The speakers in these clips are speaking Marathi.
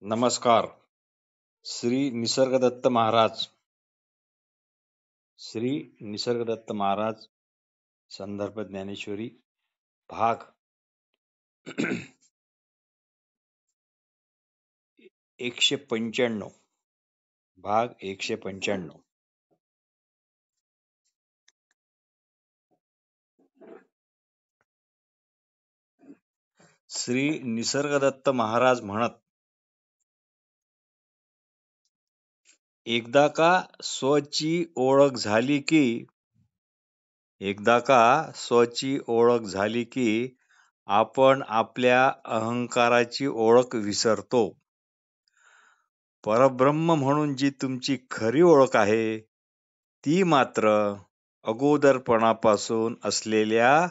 नमस्कार. श्री निसर्गदत्त महाराज. श्री निसर्गदत्त महाराज संदर्भ ज्ञानेश्वरी भाग 195. भाग 195. श्री निसर्गदत्त महाराज म्हणत, एकदा का स्वची ओळख झाली की आपण आपल्या अहंकाराची ओळख विसरतो. परब्रह्म म्हणून जी तुमची खरी ओळख आहे ती मात्र अगोदरपणापासून असलेल्या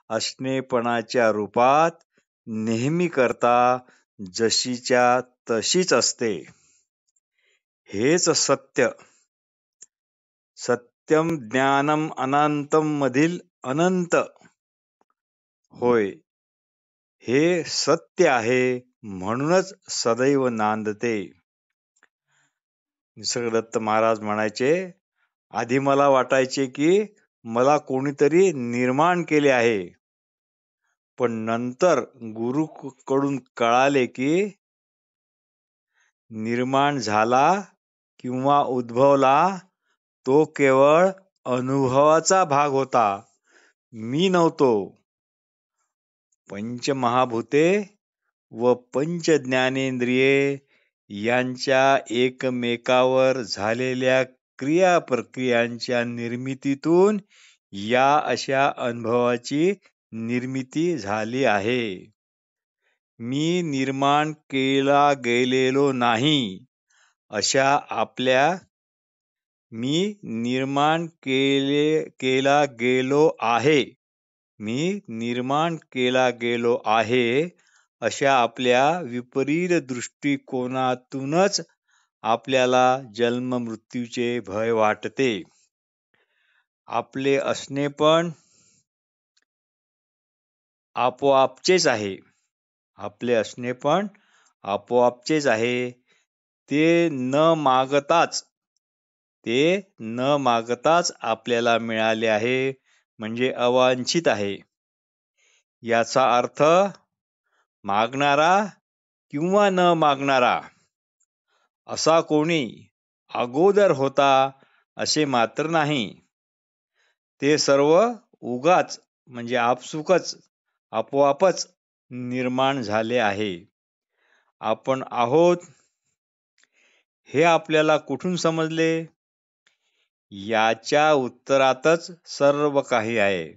असणेपणाच्या रूपात नेहमी करता जशीच्या तशीच असते. हेच सत्य. सत्यम ज्ञानम अनंतम मधील अनंत होय. हे सत्य आहे म्हणूनच सदैव नांदते. निसर्गदत्त महाराज म्हणायचे, आधी मला वाटायचे की मला कोणीतरी निर्माण केले आहे, पण नंतर गुरुकडून कळाले की निर्माण झाला किंवा उद्भवला तो केवळ अनुभवाचा भाग होता, मी नव्हतो. पंचमहाभूते व पंच ज्ञानेंद्रिये यांच्या एकमेकावर झालेल्या क्रियाप्रक्रियांच्या निर्मितीतून या अशा अनुभवाची निर्मिती झाली आहे. मी निर्माण केला गेलेलो नाही अशा आपल्या मी निर्माण केला गेलो आहे अशा आपल्या विपरीत दृष्टिकोनातूनच आपल्याला जन्ममृत्यूचे भय वाटते. आपले असणेपण आपोआपचेच आहे. ते न मागताच आपल्याला मिळाले आहे, म्हणजे अवांछित आहे. याचा अर्थ मागणारा किंवा न मागणारा असा कोणी अगोदर होता असे मात्र नाही. ते सर्व उगाच म्हणजे आपसुकच आपोआपच निर्माण झाले आहे. आपण आहोत हे आपल्याला कुठून समजले? याच्या उत्तरातच सर्व काही आहे.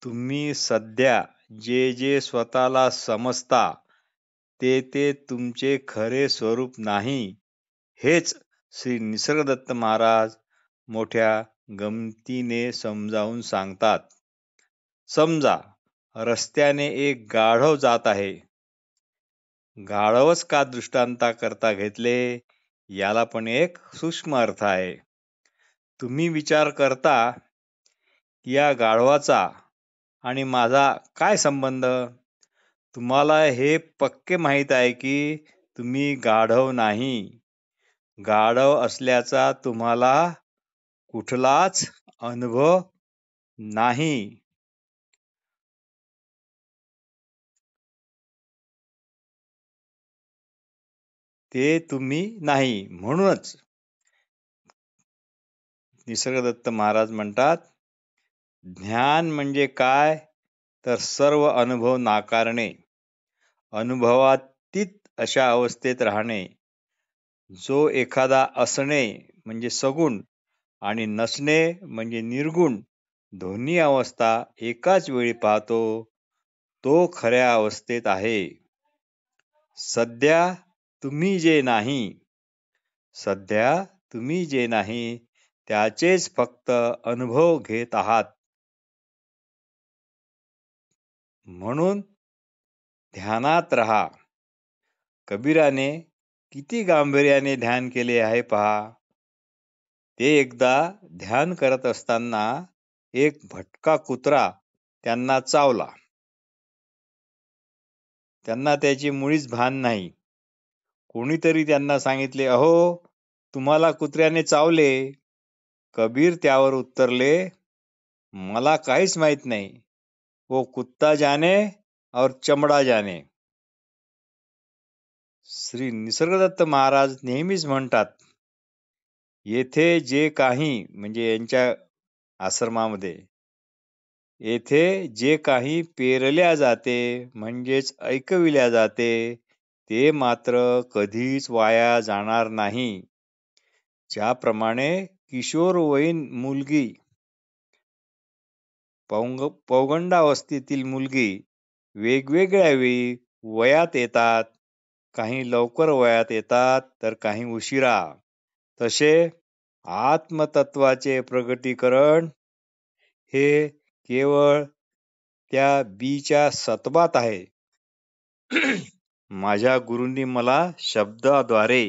तुम्ही सध्या जे स्वतःला समजता ते तुमचे खरे स्वरूप नाही, हेच श्री निसर्गदत्त महाराज मोठ्या गमतीने समजावून सांगतात. समजा रस्त्याने एक गाढव जात आहे. गाढवच का दृष्टांताकरता घेतले, याला पण एक सूक्ष्म अर्थ आहे. तुम्ही विचार करता, या गाढवाचा आणि माझा काय संबंध? तुम्हाला हे पक्के माहीत आहे की तुम्ही गाढव नाही. गाढव असल्याचा तुम्हाला कुठलाच अनुभव नाही. ते तुम्ही नाही. म्हणूनच निसर्गदत्त महाराज म्हणतात, ज्ञान म्हणजे काय तर सर्व अनुभव नाकारणे, अनुभवातीत अशा अवस्थेत राहणे. जो एखादा असणे म्हणजे सगुण आणि नसणे म्हणजे निर्गुण दोन्ही अवस्था एकाच वेळी पाहतो, तो खऱ्या अवस्थेत आहे. सध्या तुम्ही जे नाही त्याचेच फक्त अनुभव घेत आहात. म्हणून ध्यानात राहा. कबीराने किती गांभीर्याने ध्यान केले आहे पहा. ते एकदा ध्यान करत असताना एक भटका कुत्रा त्यांना चावला. त्यांना त्याची मुळीच भान नाही. कोणीतरी त्यांना सांगितले, अहो तुम्हाला कुत्र्याने चावले. कबीर त्यावर उत्तरले, मला काहीच माहित नाही. वो कुत्ता जाने और चमडा जाने. श्री निसर्गदत्त महाराज नेहमीच म्हणतात, येथे जे काही म्हणजे यांच्या आश्रमामध्ये येथे जे काही पेरल्या जाते म्हणजेच ऐकविल्या जाते ते मात्र कधीच वाया जाणार नाही. ज्याप्रमाणे किशोरवयीन मुलगी पौगंडावस्थेतील मुलगी वेगवेगळ्या वेळी वयात येतात, काही लवकर वयात येतात तर काही उशिरा. तसे आत्मतत्वाचे प्रगटीकरण हे केवळ त्या बीच्या सत्वात आहे. माझ्या गुरूंनी मला शब्दाद्वारे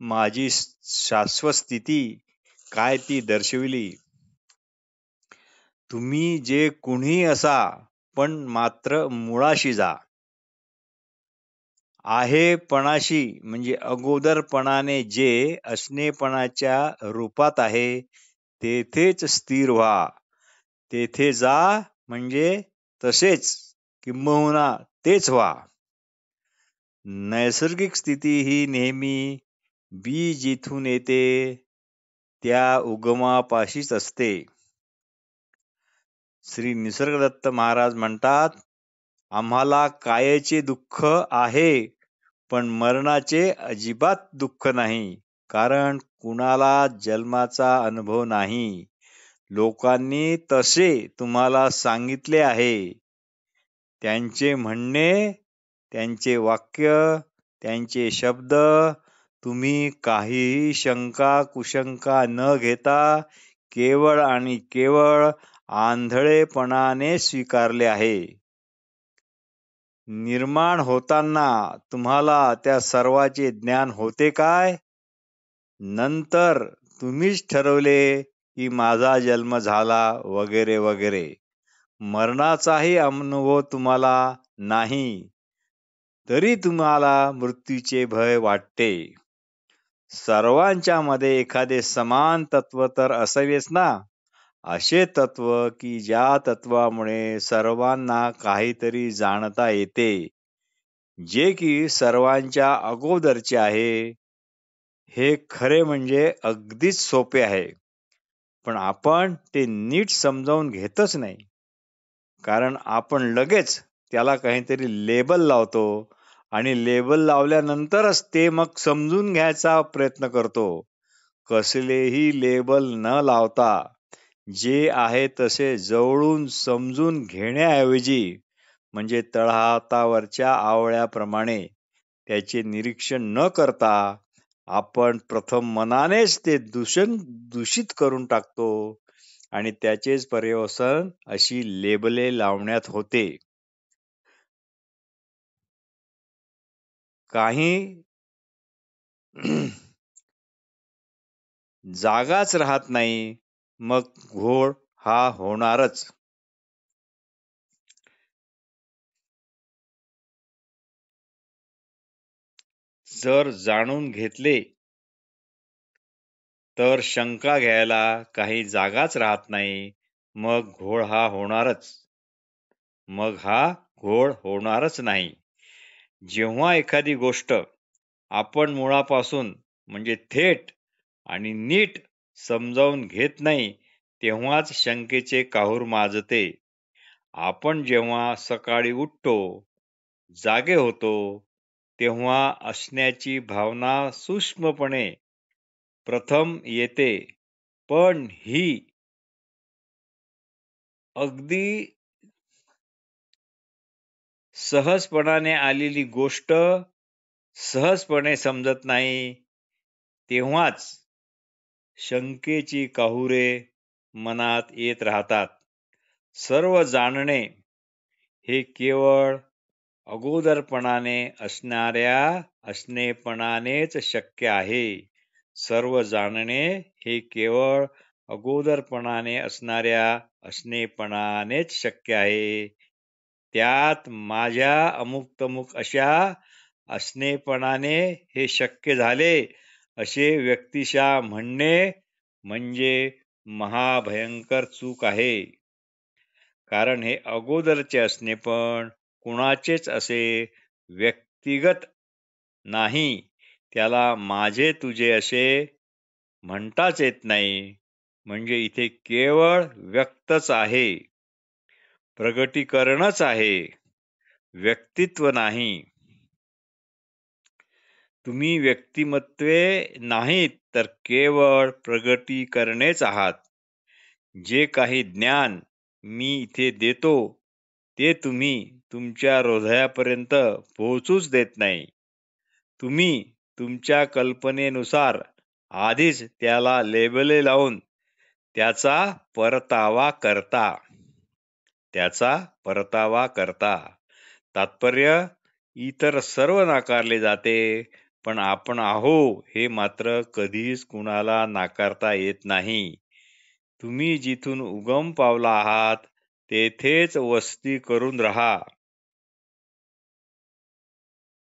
माझी शाश्वत स्थिती काय ती दर्शविली. तुम्ही जे कुणी असा पण मात्र मुळाशी जा. आहेपणाशी म्हणजे अगोदरपणाने जे असणेपणाच्या रूपात आहे तेथेच स्थिर व्हा. तेथे जा म्हणजे तसेच किंबहुना तेच व्हा. नैसर्गिक स्थिती ही नेहमी बीज जिथून येते त्या उगमापाशीच असते. श्री निसर्गदत्त महाराज म्हणतात, आम्हाला कायेचे दुःख आहे पण मरणाचे अजिबात दुःख नाही. कारण कुणाला जन्माचा अनुभव नाही. लोकांनी तसे तुम्हाला सांगितले आहे. त्यांचे म्हणणे, त्यांचे वाक्य, त्यांचे शब्द तुम्ही काहीही शंका कुशंका न घेता केवळ आणि केवळ आंधळेपणाने स्वीकारले आहे. निर्माण होताना तुम्हाला त्या सर्वाचे ज्ञान होते काय? नंतर तुम्हीच ठरवले की माझा जन्म झाला वगैरे वगैरे. मरणाचाही अनुभव तुम्हाला नाही तरी तुम्हाला मृत्यूचे भय वाटते. सर्वांच्या मध्ये एखादे समान तत्व तर असावेच ना. असे तत्व की ज्या तत्वामुळे सर्वांना काहीतरी जाणता येते, जे की सर्वांच्या अगोदरचे आहे. हे खरे म्हणजे अगदीच सोपे आहे, पण आपण ते नीट समजावून घेतच नाही. कारण आपण लगेच त्याला काहीतरी लेबल लावतो आणि लेबल लावल्यानंतरच ते मग समजून घ्यायचा प्रयत्न करतो. कसलेही लेबल न लावता जे आहे तसे जवळून समजून घेण्याऐवजी म्हणजे तळहातावरच्या आवळ्याप्रमाणे त्याचे निरीक्षण न करता आपण प्रथम मनानेच ते दूषित करून टाकतो आणि त्याचेच पर्यवसन अशी लेबले लावण्यात होते. काही जागाच राहत नाही, मग घोळ हा होणारच. जर जाणून घेतले तर शंका घ्यायला काही जागाच राहत नाही, मग घोळ हा होणारच नाही. जेव्हा एखादी गोष्ट आपण मुळापासून म्हणजे थेट आणि नीट समजावून घेत नाही तेव्हाच शंकेचे काहूर माजते. आपण जेव्हा सकाळी उठतो, जागे होतो, तेव्हा असण्याची भावना सूक्ष्मपणे प्रथम येते, पण ही अगदी सहजपणाने आलेली गोष्ट सहजपणे समजत नाही. तेव्हाच शंकेची काहुरे मनात येत राहतात. सर्व जाणणे हे केवळ अगोदरपणाने असणेपणानेच शक्य आहे. सर्व जाणणे हे केवळ अगोदरपणाने असणेपणानेच शक्य आहे. त्यात माझ्या अमुक तमुक अशा असणेपणाने हे शक्य झाले असे व्यक्तिशः म्हणणे म्हणजे महाभयंकर चूक आहे. कारण हे अगोदरचे असणेपण कुणाचेच असे व्यक्तिगत नाही, त्याला माझे तुझे असे म्हणताच येत नाही. म्हणजे इथे केवळ व्यक्तच आहे, प्रगटीकरणच आहे, व्यक्तित्व नाही. तुम्ही व्यक्तिमत्वे नाहीत तर केवळ प्रगटीकरणेच आहात. जे काही ज्ञान मी इथे देतो ते तुम्ही तुमच्या हृदयापर्यंत पोहोचूच देत नाही. तुम्ही तुमच्या कल्पनेनुसार आधीच त्याला लेबले लावून त्याचा परतावा करता. तात्पर्य, इतर सर्व नाकारले जाते, पण आपण आहो हे मात्र कधीच कुणाला नाकारता येत नाही. तुम्ही जिथून उगम पावला आहात तेथेच वस्ती करून राहा.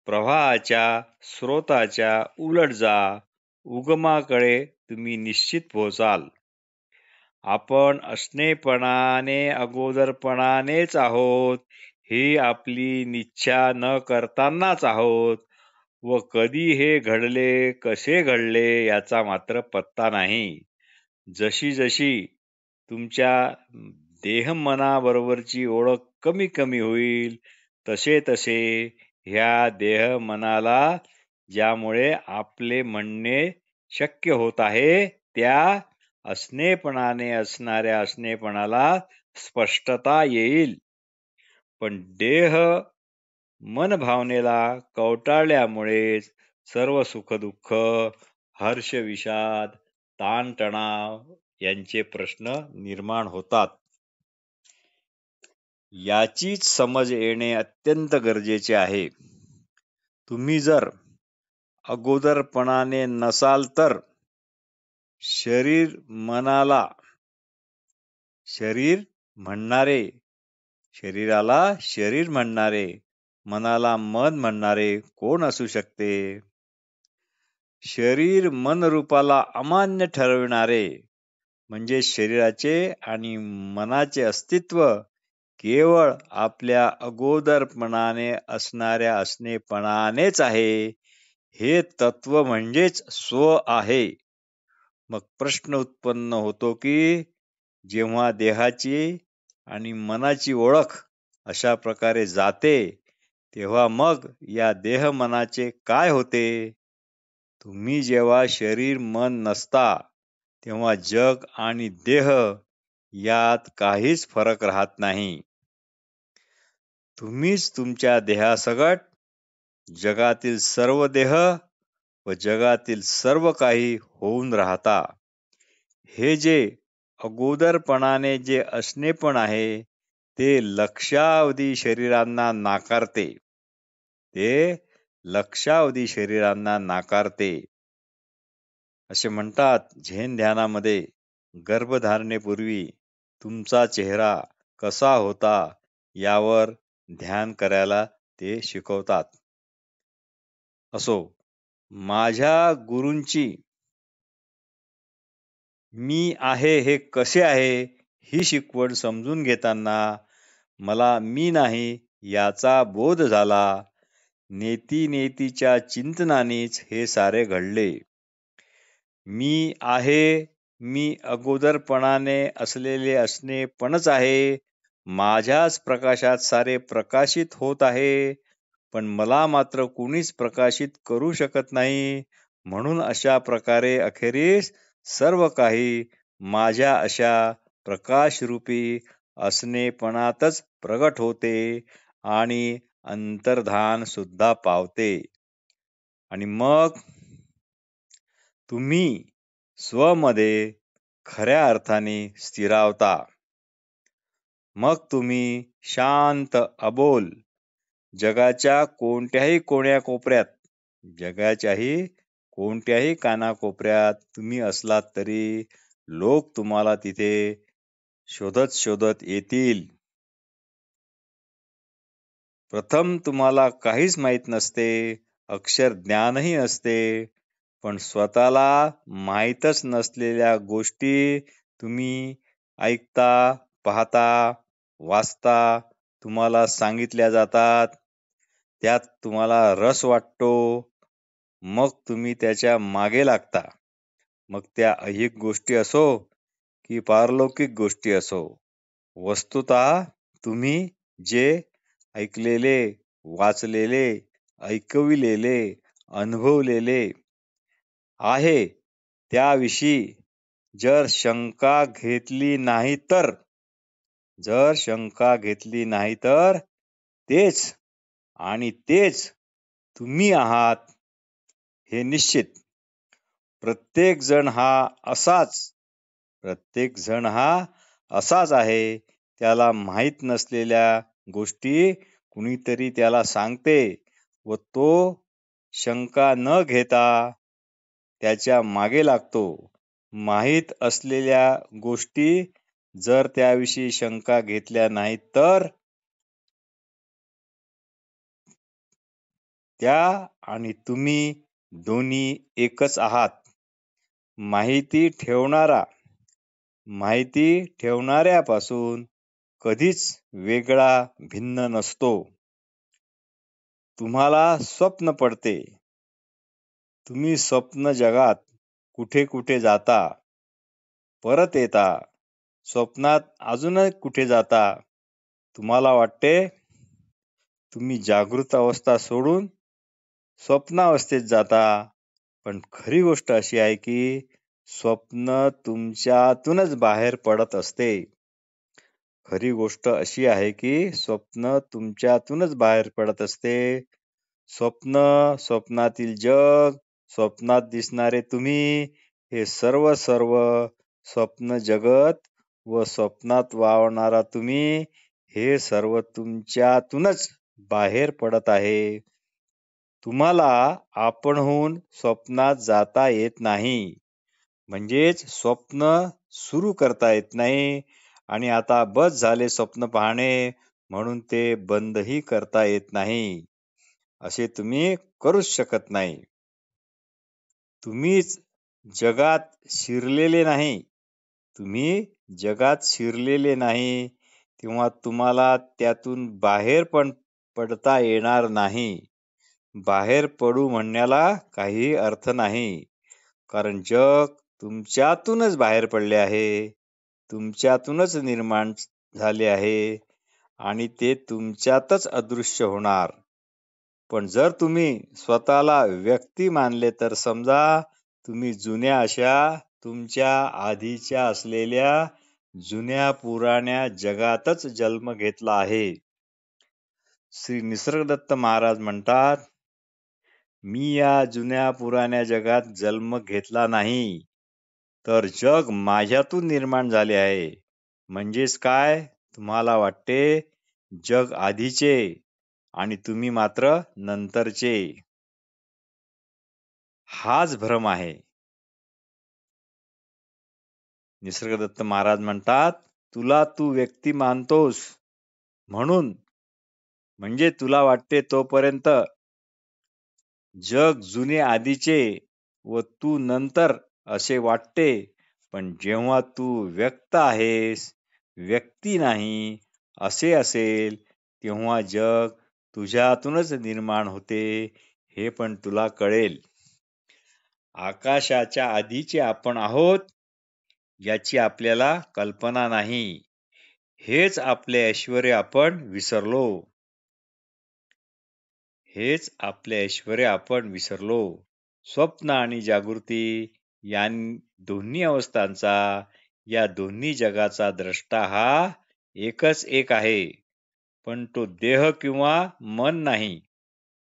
प्रवाहाच्या स्रोताच्या उलट जा, उगमाकडे तुम्ही निश्चित पोहोचाल. आपण असणेपणाने अगोदरपणानेच आहोत, ही आपली निश्चा न करतानाच आहोत, व कधी हे घडले कसे घडले याचा मात्र पत्ता नाही. जशी जशी तुमच्या देहमनाबरोबरची ओळख कमी कमी होईल तसे तसे ह्या देहमनाला ज्यामुळे आपले म्हणणे शक्य होत आहे त्या असणेपणाने असणाऱ्या असणेपणाला स्पष्टता येईल. पण देह मन भावनेला कवटाळल्यामुळेच सर्व सुखदुःख, हर्ष विषाद, ताणतणाव यांचे प्रश्न निर्माण होतात. याचीच समज येणे अत्यंत गरजेचे आहे. तुम्ही जर अगोदरपणाने नसाल तर शरीराला शरीर म्हणणारे, मनाला मन म्हणणारे कोण असू शकते? शरीर मन रूपाला अमान्य ठरविणारे म्हणजे शरीराचे आणि मनाचे अस्तित्व केवळ आपल्या अगोदरपणाने असणाऱ्या असणेपणानेच आहे, हे तत्व म्हणजेच स्व आहे. मग प्रश्न उत्पन्न होतो की जेव्हा देहाची आणि मनाची ओळख अशा प्रकारे जाते तेव्हा मग या देह मनाचे काय होते? तुम्ही जेव्हा शरीर मन नसता तेव्हा जग आणि देह यात काहीच फरक राहत नाही. तुम्हीच तुमच्या देहासकट जगातील सर्व देह व जगातील सर्व काही होऊन राहता. हे जे अगोदरपणाने जे असणेपण आहे ते लक्षावधी शरीरांना नाकारते. असे म्हणतात झेन ध्यानामध्ये गर्भधारणेपूर्वी तुमचा चेहरा कसा होता यावर ध्यान करायला ते शिकवतात. असो, माझ्या गुरूंची मी आहे हे कसे आहे ही शिकवण समजून घेताना मला मी नाही याचा बोध झाला. नेतीच्या चिंतनानेच हे सारे घडले. मी आहे, मी अगोदरपणाने असलेले असणेपणच आहे. माझ्याच प्रकाशात सारे प्रकाशित होत आहे, पण मला मात्र कुणीच प्रकाशित करू शकत नाही. म्हणून अशा प्रकारे अखेरीस सर्व काही माझ्या अशा प्रकाशरूपी असणेपणातच प्रगट होते आणि अंतर्धान सुद्धा पावते. आणि मग तुम्ही स्वमध्ये खऱ्या अर्थाने स्थिरावता. मग तुम्ही शांत अबोल जगाच्या कोणत्याही कानाकोपऱ्यात तुम्ही असलात तरी लोक तुम्हाला तिथे शोधत येतील. प्रथम तुम्हाला काहीच माहीत नसते, अक्षर ज्ञानही नसते, पण स्वतःला माहीतच नसलेल्या गोष्टी तुम्ही ऐकता, पाहता, वाचता, तुम्हाला सांगितल्या जातात, त्यात तुम्हाला रस वाटतो, मग तुम्ही त्याच्या मागे लागता. मग त्या ऐहिक गोष्टी असो की पारलौकिक गोष्टी असो. वस्तुतः तुम्ही जे ऐकलेले, वाचलेले, ऐकविलेले, अनुभवलेले आहे त्याविषयी जर शंका घेतली नाही तर तेच आणि तेच तुम्ही आहात हे निश्चित. प्रत्येक जण हा असाच आहे. त्याला माहीत नसलेल्या गोष्टी कुणीतरी त्याला सांगते व तो शंका न घेता त्याच्या मागे लागतो. माहीत असलेल्या गोष्टी जर त्याविषयी शंका घेतल्या नाहीत तर त्या आणि तुम्ही दोन्ही एकच आहात. माहिती ठेवणाऱ्यापासून कधीच वेगळा भिन्न नसतो. तुम्हाला स्वप्न पडते. तुम्ही स्वप्न जगात कुठे कुठे जाता, परत येता, स्वप्नात अजून कुठे जाता. तुम्हाला वाटते तुम्ही जागृत अवस्था सोडून स्वप्नावस्थेत जाता, पण खरी गोष्ट अशी आहे की स्वप्न तुमच्यातूनच बाहेर पडत असते. स्वप्नातील जग, स्वप्नात दिसणारे तुम्ही, हे सर्व स्वप्न जगत व स्वप्नात वावरणारा तुम्ही, हे सर्व तुमच्यातूनच बाहेर पडत आहे. तुम्हाला आपणहून स्वप्नात जाता येत नाही, म्हणजेच स्वप्न सुरू करता येत नाही. आणि आता बस झाले स्वप्न पाहणे म्हणून ते बंदही करता येत नाही. असे तुम्ही करूच शकत नाही. तुम्ही जगात शिरलेले नाही तेव्हा तुम्हाला त्यातून बाहेर पण पडता येणार नाही. बाहेर पडू म्हणण्याला काही अर्थ नाही, कारण जग तुमच्यातूनच बाहेर पडले आहे, तुमच्यातूनच निर्माण झाले आहे आणि ते तुमच्यातच अदृश्य होणार. पण जर तुम्ही स्वतःला व्यक्ती मानले तर समजा तुम्ही जुन्या अशा तुमच्या आधीच्या असलेल्या जुन्या पुराण्या जगातच जन्म घेतला आहे. श्री निसर्गदत्त महाराज म्हणतात, मी या जुन्या पुराण्या जगात जन्म घेतला नाही, तर जग माझ्यातून निर्माण झाले आहे. म्हणजेच काय, तुम्हाला वाटते जग आधीचे आणि तुम्ही मात्र नंतरचे. हाच भ्रम आहे. निसर्गदत्त महाराज म्हणतात, तुला तू व्यक्ती मानतोस म्हणून, म्हणजे तुला वाटते तोपर्यंत जग जुने आधीचे व तू नंतर असे वाटते. पण जेव्हा तू व्यक्त आहेस, व्यक्ती नाही असे असेल, तेव्हा जग तुझ्यातूनच निर्माण होते, हे पण तुला कळेल. आकाशाच्या आधीचे आपण आहोत याची आपल्याला कल्पना नाही. हेच आपले ऐश्वर्य आपण विसरलो. स्वप्न आणि जागृती या दोन्ही अवस्थांचा, या दोन्ही जगाचा द्रष्टा हा एकच एक आहे, पण तो देह किंवा मन नाही.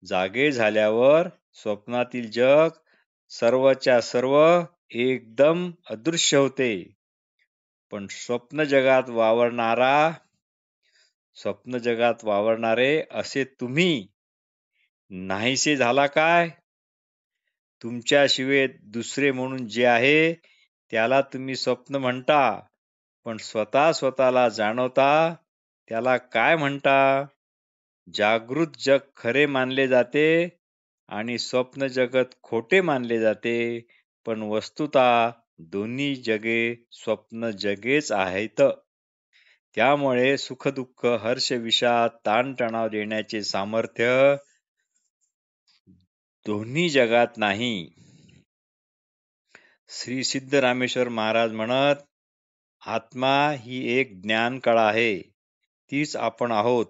जागे झाल्यावर स्वप्नातील जग सर्वच्या सर्व एकदम अदृश्य होते. पण स्वप्न जगात वावरणारे असे तुम्ही नाहीसे झाला काय? तुमच्याशिवाय दुसरे म्हणून जे आहे त्याला तुम्ही स्वप्न म्हणता, पण स्वतःला जाणवता त्याला काय म्हणता? जागृत जग खरे मानले जाते आणि स्वप्न जगत खोटे मानले जाते, पण वस्तुतः दोन्ही जगे स्वप्न जगेच आहेत. त्यामुळे सुखदुःख, हर्ष, विषाद, ताणतणाव देण्याचे सामर्थ्य दोन्ही जगात नाही. श्री सिद्धरामेश्वर महाराज म्हणत, आत्मा ही एक ज्ञानकळा आहे, तीच आपण आहोत,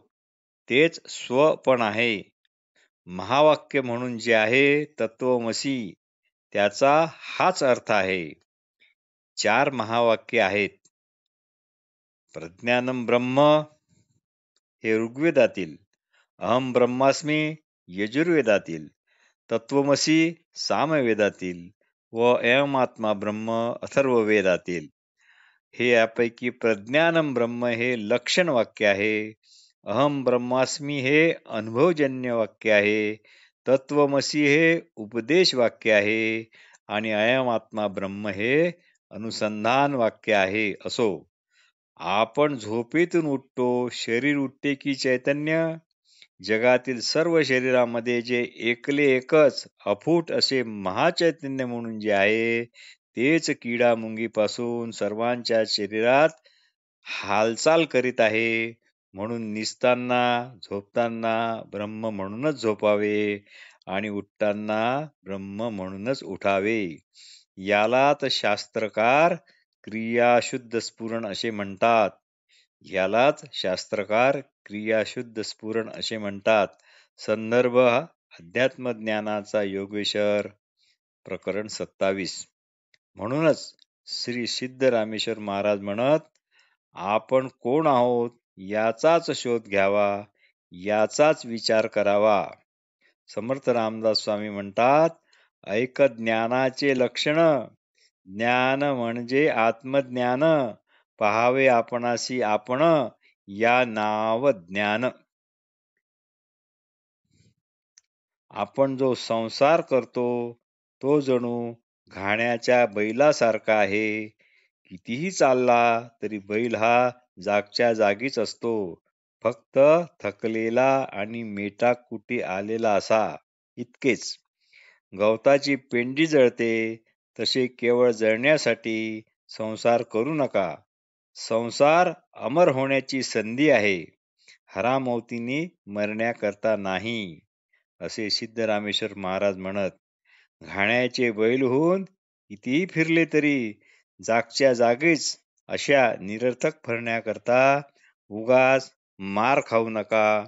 तेच स्व पण आहे. महावाक्य म्हणून जे आहे तत्वमसी, त्याचा हाच अर्थ आहे. 4 महावाक्य आहेत. प्रज्ञानम ब्रह्म हे ऋग्वेदातील, अहम ब्रह्मास्मी यजुर्वेदातील, तत्वमसी सामवेदातील व अयम आत्मा ब्रह्म अथर्ववेदातील. हे यापैकी प्रज्ञानम ब्रह्म हे लक्षण वाक्य आहे, अहम ब्रह्मास्मी हे अनुभवजन्य वाक्य आहे, तत्वमसी हे उपदेश वाक्य आहे आणि अयम आत्मा ब्रह्म हे अनुसंधान वाक्य आहे. असो, आपण झोपेतून उठतो, शरीर उठते की चैतन्य? जगातील सर्व शरीरामध्ये जे एकले एकच अफूट असे महाचैतन्य म्हणून जे आहे, तेच किडा मुंगीपासून सर्वांच्या शरीरात हालचाल करीत आहे. म्हणून निजताना झोपताना ब्रह्म म्हणूनच झोपावे आणि उठताना ब्रह्म म्हणूनच उठावे. यालाच शास्त्रकार क्रियाशुद्ध स्फुरण असे म्हणतात. संदर्भ अध्यात्मज्ञानाचा योगेश्वर प्रकरण 27. म्हणूनच श्री सिद्धरामेश्वर महाराज म्हणत, आपण कोण आहोत याचाच शोध घ्यावा, याचाच विचार करावा. समर्थ रामदास स्वामी म्हणतात, ऐक ज्ञानाचे लक्षण, ज्ञान म्हणजे आत्मज्ञान, पहावे आपणासी आपण, या नाव ज्ञान. आपण जो संसार करतो तो जणू घाण्याच्या बैलासारखा आहे. कितीही चालला तरी बैल हा जागच्या जागीच असतो, फक्त थकलेला आणि मेटाकुटी आलेला असा, इतकेच. गवताची पेंडी जळते तसे केवळ जळण्यासाठी संसार करू नका. संसार अमर होण्याची संधी आहे, हरामौतीने मरण्याकरता नाही, असे सिद्धरामेश्वर महाराज म्हणत. घाण्याचे बैल होऊन कितीही फिरले तरी जागच्या जागीच अशा निरर्थक फिरण्याकरता उगाच मार खाऊ नका.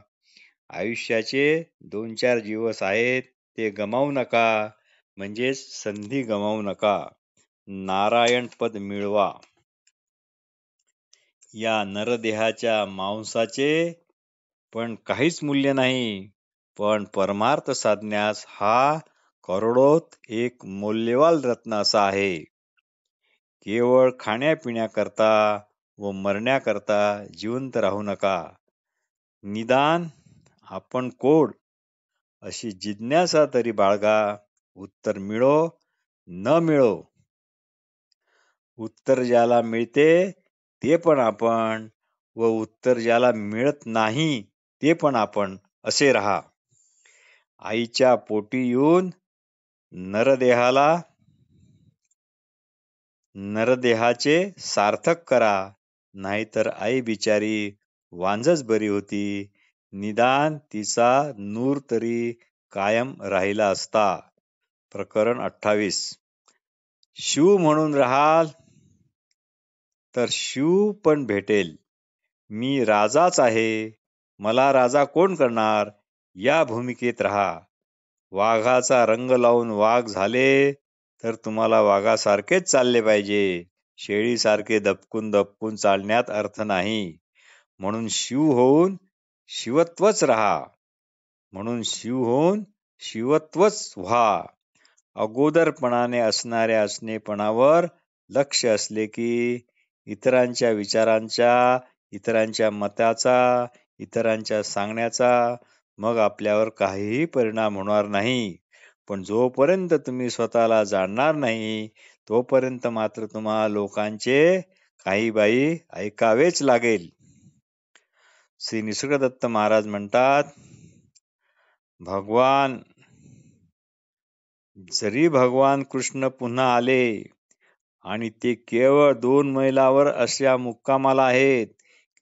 आयुष्याचे 2-4 दिवस आहेत, ते गमावू नका, म्हणजेच संधी गमावू नका. नारायण पद मिळवा. या नरदेहाच्या मांसाचे पण काहीच मूल्य नाही, पण परमार्थ साधण्यास हा करोडोत एक मौल्यवान रत्न असा आहे. केवळ खाण्यापिण्याकरता व मरण्याकरता जिवंत राहू नका. निदान आपण कोण अशी जिज्ञासा तरी बाळगा. उत्तर मिळो न मिळो, उत्तर ज्याला मिळते ते पण आपण व उत्तर ज्याला मिळत नाही ते पण आपण असे राहा. आईच्या पोटी येऊन नरदेहाचे सार्थक करा, नाहीतर आई बिचारी वांझच बरी होती, निदान तिचा नूर तरी कायम राहिला असता. प्रकरण 28. शिव म्हणून राहाल तर शिव पण भेटेल. मी राजाच आहे, मला राजा कोण करणार, या भूमिकेत राहा. वाघाचा रंग लावून वाघ झाले तर तुम्हाला वाघासारखेच चालले पाहिजे. शेळीसारखे दबकून चालण्यात अर्थ नाही. म्हणून शिव होऊन शिवत्वच व्हा. अगोदरपणाने असणाऱ्या असणेपणावर लक्ष असले की इतरांच्या विचारांचा, इतरांच्या मताचा, इतरांच्या सांगण्याचा मग आपल्यावर काहीही परिणाम होणार नाही. पण जोपर्यंत तुम्ही स्वतःला जाणणार नाही तोपर्यंत मात्र तुम्हाला लोकांचे काही बाई ऐकावेच लागेल. श्री निसर्गदत्त महाराज म्हणतात, जरी भगवान कृष्ण पुन्हा आले आणि ते केवळ 2 मैलावर अशा मुक्कामाला आहेत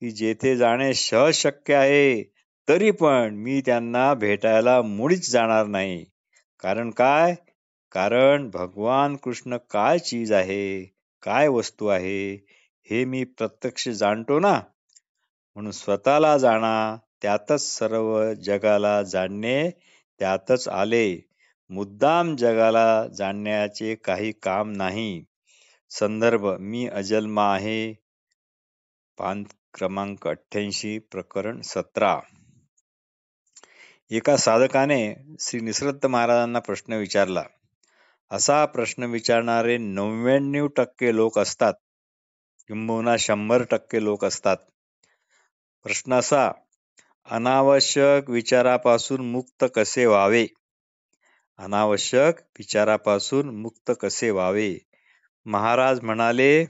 की जेथे जाणे सहज शक्य आहे, तरी पण मी त्यांना भेटायला मुळीच जाणार नाही. कारण काय? कारण भगवान कृष्ण काय चीज आहे, काय वस्तू आहे, हे मी प्रत्यक्ष जाणतो ना. म्हणून स्वतःला जाणा, त्यातच सर्व जगाला जाणणे, त्यातच आले. मुद्दाम जगाला जाणण्याचे काही काम नाही. संदर्भ: मी अजन्मा आहे. पान क्रमांक 88, प्रकरण 17. एका साधकाने श्री निसर्ग महाराजांना प्रश्न विचारला. असा प्रश्न विचारणारे 99% लोक असतात, किंबहुना 100% लोक असतात. प्रश्न असा: अनावश्यक विचारापासून मुक्त कसे व्हावे? अनावश्यक विचारापासून मुक्त कसे व्हावे? महाराज म्हणाले,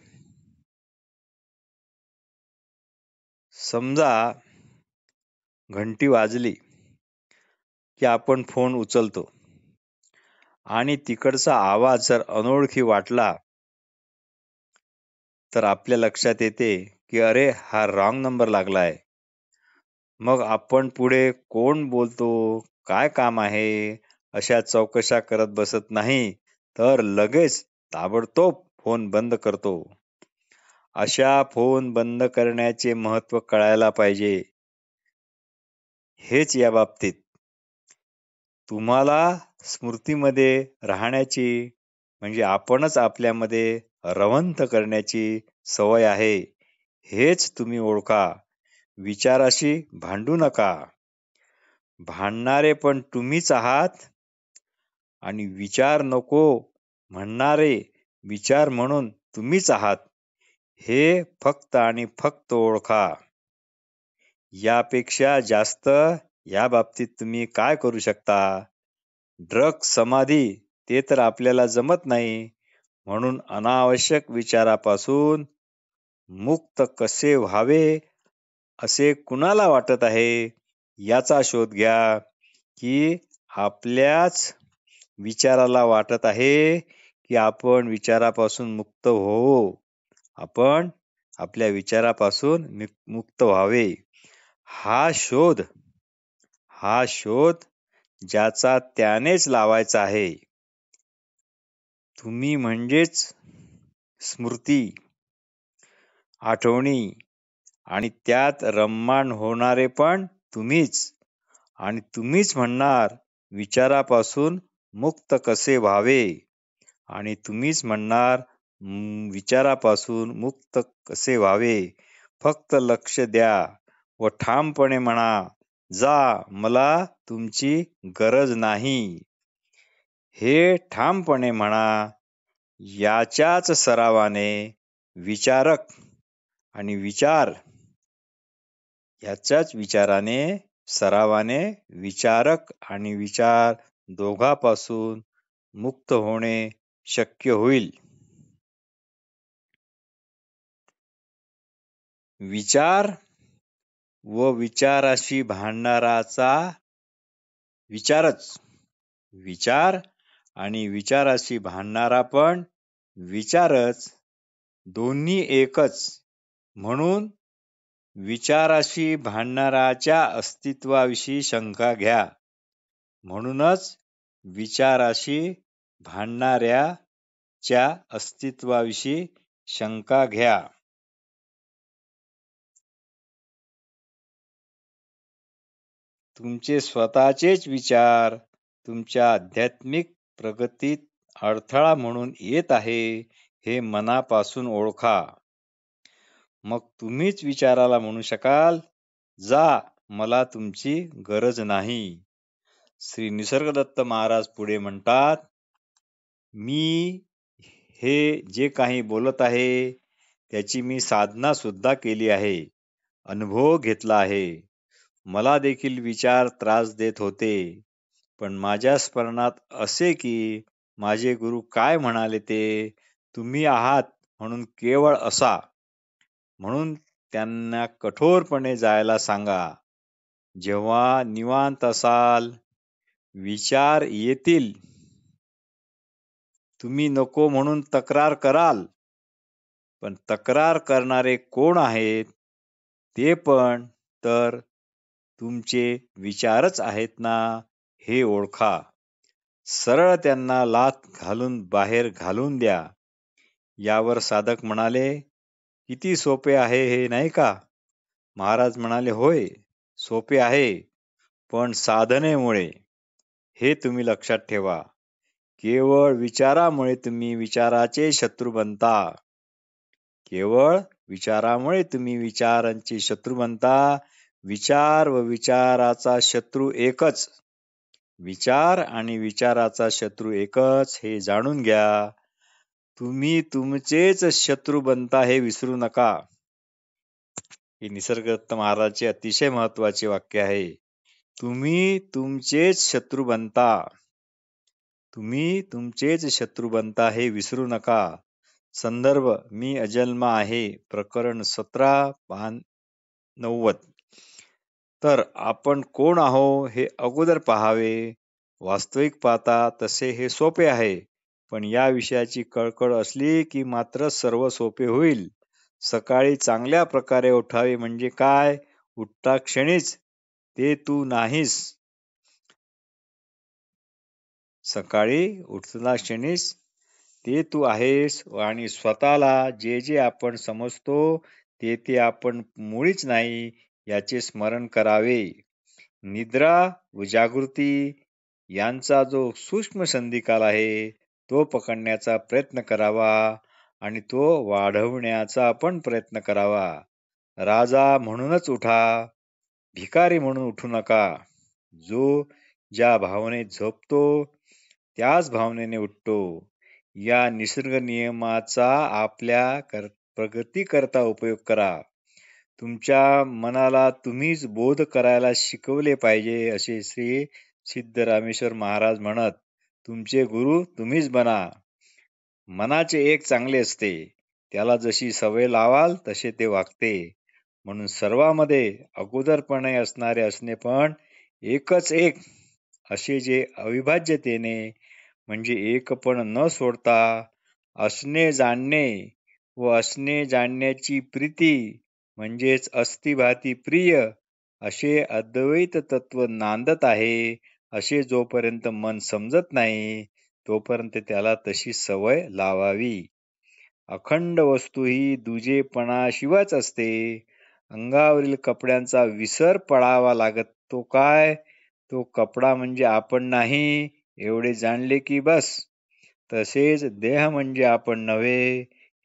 समजा घंटी वाजली की आपण फोन उचलतो आणि तिकडचा आवाज जर अनोळखी वाटला तर आपल्या लक्षात येते की अरे, हा रॉंग नंबर लागलाय. मग आपण पुढे कोण बोलतो, काय काम आहे, अशा चौकशा करत बसत नाही, तर लगेच ताबडतोब फोन बंद करतो. अशा फोन बंद करण्याचे महत्त्व कळायला पाहिजे. हेच या बाबतीत तुम्हाला स्मृतीमध्ये राहण्याची, म्हणजे आपणच आपल्यामध्ये रवंथ करण्याची सवय आहे, हेच तुम्ही ओळखा. विचाराशी भांडू नका. भांडणारे पण तुम्हीच आहात आणि विचार नको म्हणणारे विचार म्हणून तुम्हीच आहात, हे फक्त आणि फक्त ओळखा. यापेक्षा जास्त या बाबतीत तुम्ही काय करू शकता? ड्रग समाधी ते तर आपल्याला जमत नाही. म्हणून अनावश्यक विचारापासून मुक्त कसे व्हावे असे कुणाला वाटत आहे, याचा शोध घ्या. की आपल्याच विचाराला वाटत आहे की आपण विचारापासून मुक्त होऊ. आपण आपल्या विचारापासून मुक्त व्हावे. हा शोध ज्याचा त्यानेच लावायचा आहे. तुम्ही म्हणजेच स्मृती, आठवणी, आणि त्यात रममाण होणारे पण तुम्हीच. आणि तुम्हीच म्हणणार विचारापासून मुक्त कसे व्हावे, आणि तुम्हीच म्हणणार विचारापासून मुक्त कसे व्हावे. फक्त लक्ष द्या व ठामपणे म्हणा, जा, मला तुमची गरज नाही. हे ठामपणे म्हणा. याच्याच सरावाने विचारक आणि विचार दोघांपासून मुक्त होणे शक्य होईल. विचार व विचाराशी भांडणाराचा विचार आणि विचाराशी भांडणारा पण विचारच, दोन्ही एकच. म्हणून विचाराशी भांडणाराच्या अस्तित्वाविषयी शंका घ्या. म्हणूनच विचाराशी भांडणाऱ्याच्या अस्तित्वाविषयी शंका घ्या. तुमचे स्वतःचेच विचार तुमच्या आध्यात्मिक प्रगतीत अडथळा म्हणून येत आहे, हे मनापासून ओळखा. मग तुम्हीच विचाराला म्हणू शकाल, जा, मला तुमची गरज नाही. श्री निसर्गदत्त महाराज पुढे म्हणतात, मी हे जे काही बोलत आहे त्याची मी साधना सुद्धा केली आहे, अनुभव घेतला आहे. मला देखील विचार त्रास देत होते, पण माझ्या स्मरणात असे की माझे गुरु काय म्हणाले ते, तुम्ही आहात म्हणून केवळ असा. म्हणून त्यांना कठोरपणे जायला सांगा. जेव्हा निवांत असाल विचार येतील. तुम्ही नको म्हणून तक्रार कराल, पण तक्रार करणारे कोण आहेत? ते पण तर तुमचे विचारच आहेत ना, हे ओळखा. सरळ त्यांना लाथ घालून बाहेर घालून द्या. यावर साधक म्हणाले, किती सोपे आहे हे, नाही का? महाराज म्हणाले, होय, सोपे आहे, पण साधनेमुळे. हे तुम्ही लक्षात ठेवा. केवळ विचारामुळे तुम्ही विचाराचे शत्रू बनता. केवळ विचारामुळे तुम्ही विचारांचे शत्रू बनता. विचार व विचाराचा शत्रू एकच. विचार आणि विचाराचा शत्रू एकच, हे जाणून घ्या. तुम्ही तुमचेच शत्रू बनता, हे विसरू नका. हे निसर्गदत्त महाराजचे अतिशय महत्वाचे वाक्य आहे. तुम्ही तुमचेच शत्रू बनता. तुम्ही तुमचेच शत्रू बनता, हे विसरू नका. संदर्भ, मी अजन्मा आहे, प्रकरण 17:90. तर आपण कोण आहो हे अगोदर पाहावे. वास्तविक पाहता तसे हे सोपे आहे, पण या विषयाची कळकळ असली की मात्र सर्व सोपे होईल. सकाळी चांगल्या प्रकारे उठावे म्हणजे काय? उठता क्षणीच ते तू नाहीस. सकाळी उठता क्षणीच ते तू आहेस, आणि स्वतःला जे जे आपण समजतो ते ते आपण मुळीच नाही, याचे स्मरण करावे. निद्रा व जागृती यांचा जो सूक्ष्म संधिकाल आहे, तो पकडण्याचा प्रयत्न करावा आणि तो वाढवण्याचा आपण प्रयत्न करावा. राजा म्हणूनच उठा, भिकारी म्हणून उठू नका. जो ज्या भावनेत झोपतो त्याच भावनेने उठतो. या निसर्ग नियमाचा आपल्या प्रगतीकरता उपयोग करा. तुमच्या मनाला तुम्हीच बोध करायला शिकवले पाहिजे, असे श्री सिद्धरामेश्वर महाराज म्हणत. तुमचे गुरु तुम्हीच बना. मनाचे एक चांगले असते, त्याला जशी सवय लावाल तसे ते वागते. म्हणून सर्वांमध्ये अगोदरपणे असणारे असणे पण एकच एक, असे जे अविभाज्यतेने म्हणजे एक पण न सोडता असणे जाणणे व असणे जाणण्याची प्रीती म्हणजेच अस्तिभाती प्रिय, असे अद्वैत तत्व नांदत आहे, असे जोपर्यंत मन समजत नाही तोपर्यंत त्याला तशी सवय लावावी. अखंड वस्तू ही दुजेपणाशिवायच असते. अंगावरील कपड्यांचा विसर पडावा लागत तो काय? तो कपडा म्हणजे आपण नाही, एवढे जाणले की बस. तसेच देह म्हणजे आपण नव्हे,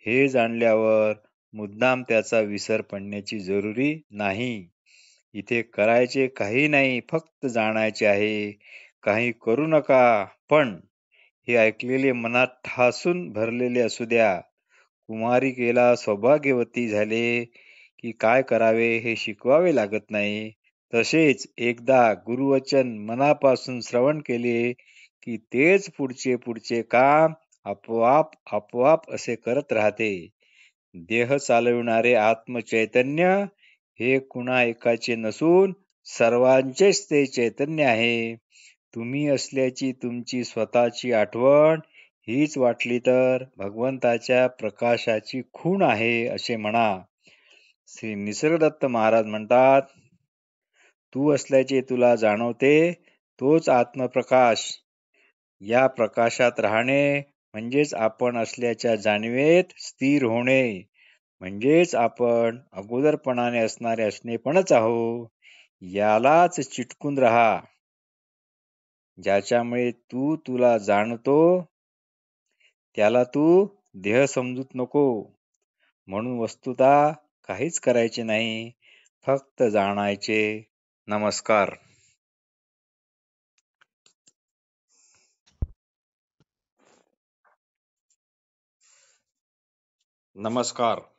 हे जाणल्यावर मुद्दाम त्याचा विसर पडण्याची जरुरी नाही. इथे करायचे काही नाही, फक्त जाणायचे आहे. काही करू नका, पण हे ऐकलेले मनात ठासून भरलेले असू द्या. कुमारिकेला सौभाग्यवती झाले की काय करावे हे शिकवावे लागत नाही. तसेच एकदा गुरुवचन मनापासून श्रवण केले की तेच पुढचे काम आपोआप असे करत राहते. देह चालविणारे आत्मचैतन्य हे कुणा एकाचे नसून सर्वांचेच ते चैतन्य आहे. तुम्ही असल्याची तुमची स्वतःची आठवण हीच वाटली तर भगवंताच्या प्रकाशाची खूण आहे, असे म्हणा. श्री निसर्गदत्त महाराज म्हणतात, तू असल्याचे तुला जाणवते तोच आत्मप्रकाश. या प्रकाशात राहणे म्हणजेच आपण असल्याच्या जाणीवेत स्थिर होणे, म्हणजेच आपण अगोदरपणाने असणारे असणेपणच आहो. यालाच चिटकून राहा. ज्याच्यामुळे तू तुला जाणतो त्याला तू देह समजूत नको. म्हणून वस्तुतः काहीच करायचे नाही, फक्त जाणायचे. नमस्कार. नमस्कार.